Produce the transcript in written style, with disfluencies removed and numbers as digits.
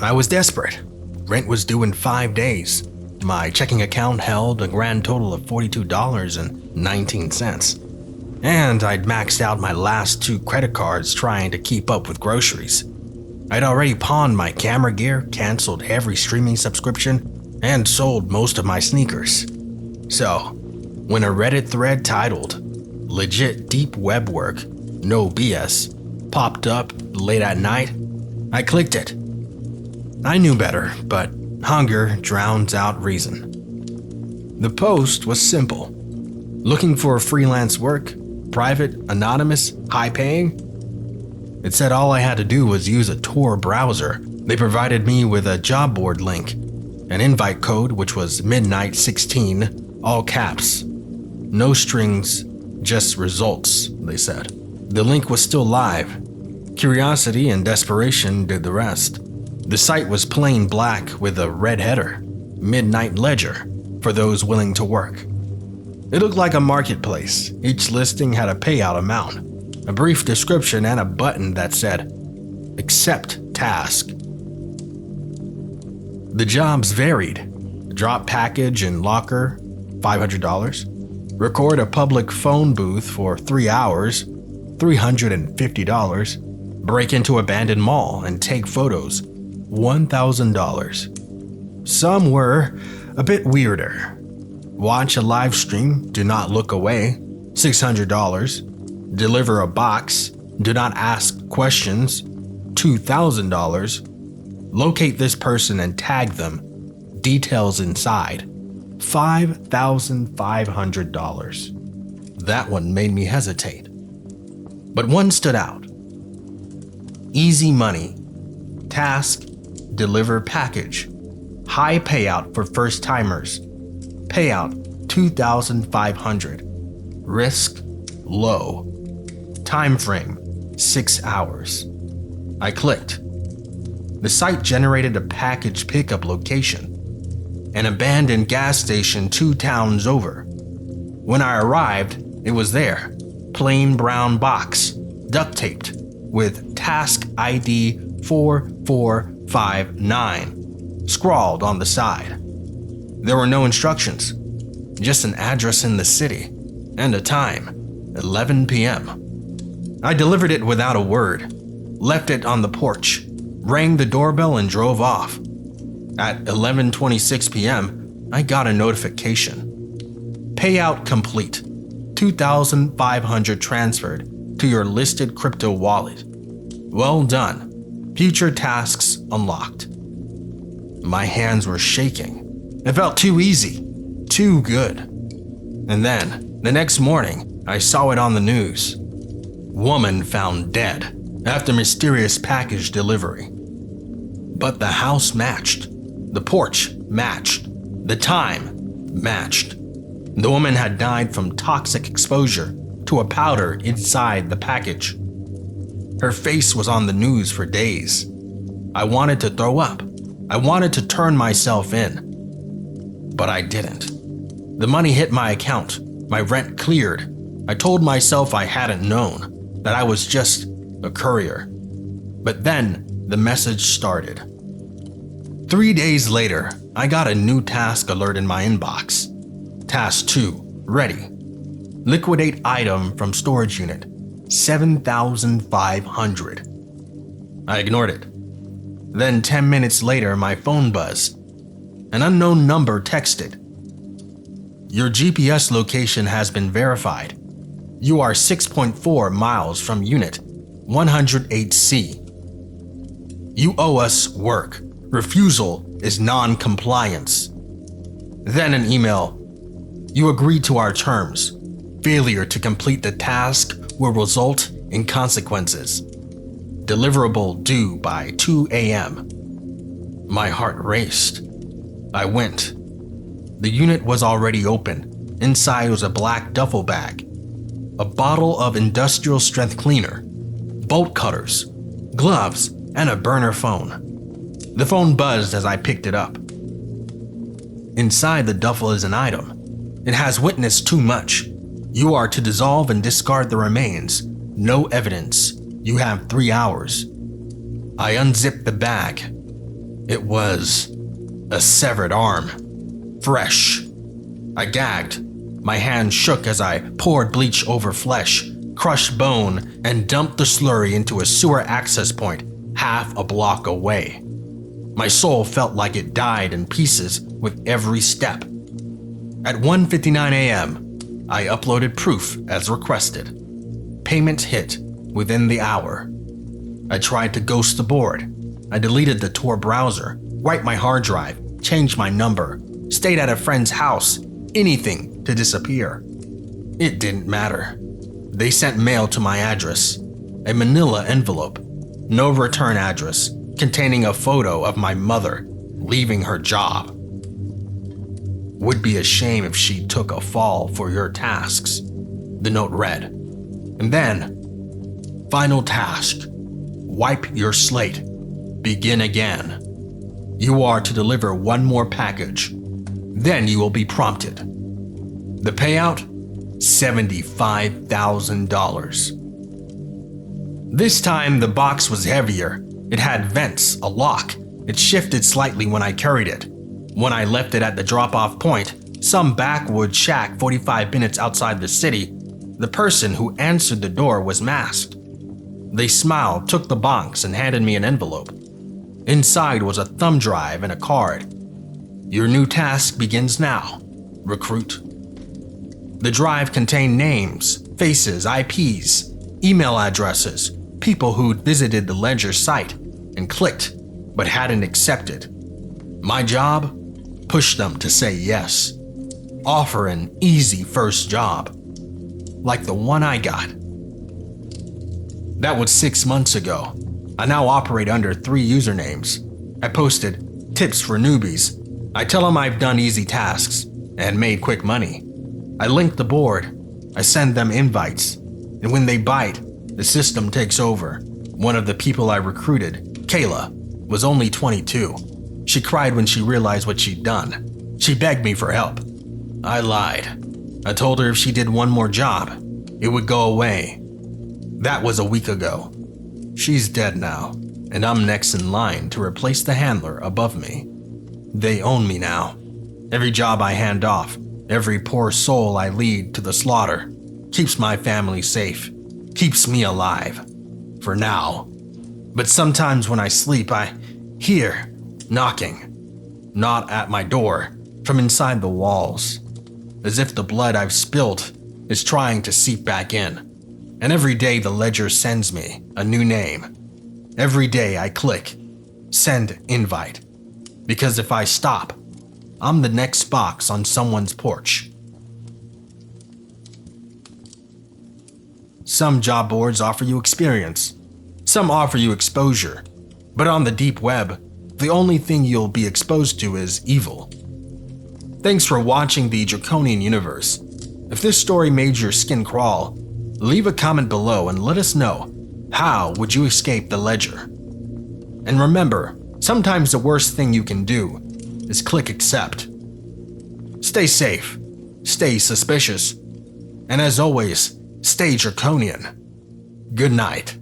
I was desperate. Rent was due in 5 days. My checking account held a grand total of $42.19. And I'd maxed out my last 2 credit cards trying to keep up with groceries. I'd already pawned my camera gear, canceled every streaming subscription, and sold most of my sneakers. So, when a Reddit thread titled, "Legit Deep Web Work, No BS," popped up late at night, I clicked it. I knew better, but hunger drowns out reason. The post was simple. Looking for freelance work, private, anonymous, high-paying? It said all I had to do was use a Tor browser. They provided me with a job board link, an invite code which was midnight16, all caps. No strings, just results, they said. The link was still live. Curiosity and desperation did the rest. The site was plain black with a red header, Midnight Ledger, for those willing to work. It looked like a marketplace. Each listing had a payout amount, a brief description, and a button that said, "Accept task." The jobs varied. Drop package and locker, $500. Record a public phone booth for 3 hours, $350. Break into abandoned mall and take photos, $1,000. Some were a bit weirder. Watch a live stream, do not look away, $600. Deliver a box, do not ask questions, $2,000. Locate this person and tag them, details inside, $5,500. That one made me hesitate. But one stood out. Easy money, task, deliver package, high payout for first timers, payout $2,500, risk low, time frame 6 hours. I clicked. The site generated a package pickup location, an abandoned gas station 2 towns over. When I arrived, it was there, plain brown box, duct taped, with task ID 4459 scrawled on the side. There were no instructions, just an address in the city and a time, 11 p.m. I delivered it without a word, left it on the porch, rang the doorbell and drove off. At 11:26 p.m., I got a notification. Payout complete, $2,500 transferred to your listed crypto wallet. Well done. Future tasks unlocked. My hands were shaking. It felt too easy, too good. And then, the next morning, I saw it on the news. Woman found dead after mysterious package delivery. But the house matched. The porch matched. The time matched. The woman had died from toxic exposure to a powder inside the package. Her face was on the news for days. I wanted to throw up. I wanted to turn myself in. But I didn't. The money hit my account. My rent cleared. I told myself I hadn't known, that I was just a courier. But then the message started. 3 days later, I got a new task alert in my inbox. Task 2, ready. Liquidate item from storage unit, $7,500. I ignored it. Then 10 minutes later, my phone buzzed. An unknown number texted. Your GPS location has been verified. You are 6.4 miles from Unit 108C. You owe us work. Refusal is non-compliance. Then an email. You agreed to our terms. Failure to complete the task will result in consequences. Deliverable due by 2 a.m. My heart raced. I went. The unit was already open. Inside was a black duffel bag, a bottle of industrial strength cleaner, bolt cutters, gloves, and a burner phone. The phone buzzed as I picked it up. Inside the duffel is an item. It has witnessed too much. You are to dissolve and discard the remains. No evidence. You have 3 hours. I unzipped the bag. It was a severed arm, fresh. I gagged. My hand shook as I poured bleach over flesh, crushed bone, and dumped the slurry into a sewer access point half a block away. My soul felt like it died in pieces with every step. At 1:59 a.m., I uploaded proof as requested. Payment hit within the hour. I tried to ghost the board. I deleted the Tor browser, wiped my hard drive, changed my number, stayed at a friend's house, anything to disappear. It didn't matter. They sent mail to my address, a manila envelope, no return address, containing a photo of my mother leaving her job. Would be a shame if she took a fall for your tasks, the note read. And then, final task, wipe your slate, begin again. You are to deliver one more package, then you will be prompted. The payout, $75,000. This time the box was heavier. It had vents, a lock. It shifted slightly when I carried it. When I left it at the drop-off point, some backwoods shack 45 minutes outside the city, the person who answered the door was masked. They smiled, took the box, and handed me an envelope. Inside was a thumb drive and a card. Your new task begins now, recruit. The drive contained names, faces, IPs, email addresses, people who'd visited the Ledger site and clicked but hadn't accepted. My job? Push them to say yes. Offer an easy first job, like the one I got. That was 6 months ago. I now operate under 3 usernames. I posted tips for newbies. I tell them I've done easy tasks and made quick money. I link the board. I send them invites. And when they bite, the system takes over. One of the people I recruited, Kayla, was only 22. She cried when she realized what she'd done. She begged me for help. I lied. I told her if she did one more job, it would go away. That was a week ago. She's dead now, and I'm next in line to replace the handler above me. They own me now. Every job I hand off, every poor soul I lead to the slaughter, keeps my family safe, keeps me alive. For now. But sometimes when I sleep, I hear knocking. Not at my door, from inside the walls. As if the blood I've spilt is trying to seep back in. And every day the ledger sends me a new name. Every day I click, send invite. Because if I stop, I'm the next box on someone's porch. Some job boards offer you experience. Some offer you exposure. But on the deep web, the only thing you'll be exposed to is evil. Thanks for watching the Draconian Universe. If this story made your skin crawl, leave a comment below and let us know, how would you escape the ledger? And remember, sometimes the worst thing you can do is click accept. Stay safe, stay suspicious, and as always, stay draconian. Good night.